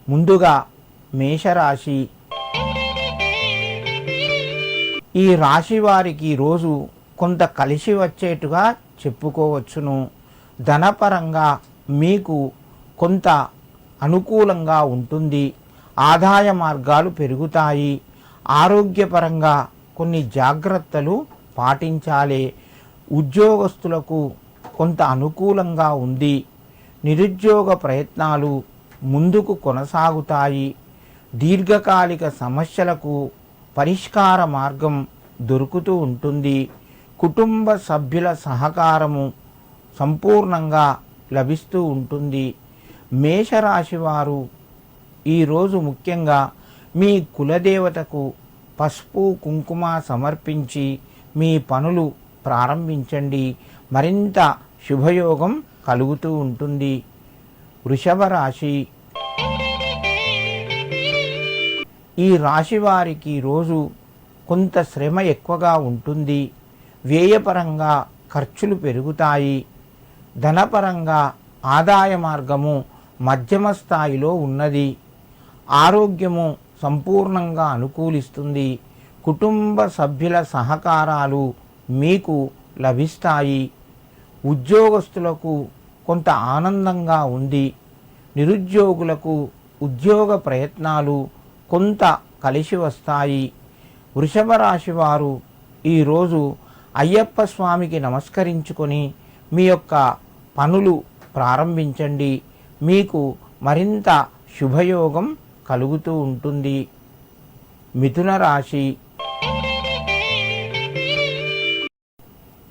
ముందుగా మేషరాశి. ఈ రాశి వారికి రోజు కొంత కలిసి వచ్చేట్టుగా చెప్పుకోవచ్చును. ధనపరంగా మీకు కొంత అనుకూలంగా ఉంటుంది. ఆదాయ మార్గాలు పెరుగుతాయి. ఆరోగ్యపరంగా కొన్ని జాగ్రత్తలు పాటించాలి. ఉద్యోగస్తులకు కొంత అనుకూలంగా ఉంది. నిరుద్యోగ ప్రయత్నాలు ముందుకు కొనసాగుతాయి. దీర్ఘకాలిక సమస్యలకు పరిష్కార మార్గం దొరుకుతూ ఉంటుంది. కుటుంబ సభ్యుల సహకారము సంపూర్ణంగా లభిస్తూ ఉంటుంది. మేషరాశి వారు ఈరోజు ముఖ్యంగా మీ కులదేవతకు పసుపు కుంకుమ సమర్పించి మీ పనులు ప్రారంభించండి. మరింత శుభయోగం కలుగుతూ ఉంటుంది. వృషభ రాశి. ఈ రాశి వారికి రోజు కొంత శ్రమ ఎక్కువగా ఉంటుంది. వ్యయపరంగా ఖర్చులు పెరుగుతాయి. ధనపరంగా ఆదాయ మార్గము మధ్యమ స్థాయిలో ఉన్నది. ఆరోగ్యము సంపూర్ణంగా అనుకూలిస్తుంది. కుటుంబ సభ్యుల సహకారాలు మీకు లభిస్తాయి. ఉద్యోగస్తులకు కొంత ఆనందంగా ఉంది. నిరుద్యోగులకు ఉద్యోగ ప్రయత్నాలు కొంత కలిసి వస్తాయి. వృషభ రాశి వారు ఈరోజు అయ్యప్ప స్వామికి నమస్కరించుకొని మీ యొక్క పనులు ప్రారంభించండి. మీకు మరింత శుభయోగం కలుగుతూ ఉంటుంది. మిథున రాశి.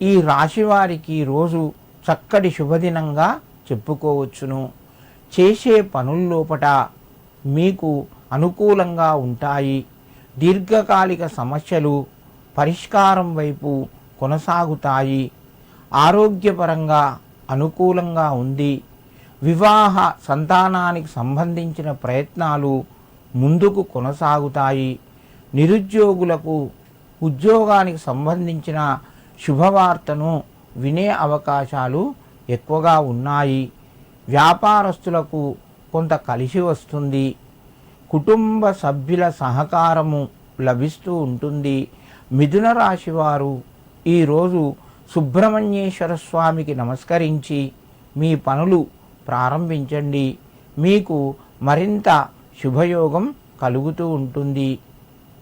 ఈ రాశి వారికి రోజు చక్కటి శుభదినంగా చెప్పుకోవచ్చును. చేసే పనుల్లోపట మీకు అనుకూలంగా ఉంటాయి. దీర్ఘకాలిక సమస్యలు పరిష్కారం వైపు కొనసాగుతాయి. ఆరోగ్యపరంగా అనుకూలంగా ఉంది. వివాహ సంతానానికి సంబంధించిన ప్రయత్నాలు ముందుకు కొనసాగుతాయి. నిరుద్యోగులకు ఉద్యోగానికి సంబంధించిన శుభవార్తను వినే అవకాశాలు ఎక్కువగా ఉన్నాయి. వ్యాపారస్తులకు కొంత కలిసి వస్తుంది. కుటుంబ సభ్యుల సహకారము లభిస్తూ ఉంటుంది. మిథున రాశి వారు ఈరోజు సుబ్రహ్మణ్యేశ్వర స్వామికి నమస్కరించి మీ పనులు ప్రారంభించండి. మీకు మరింత శుభయోగం కలుగుతూ ఉంటుంది.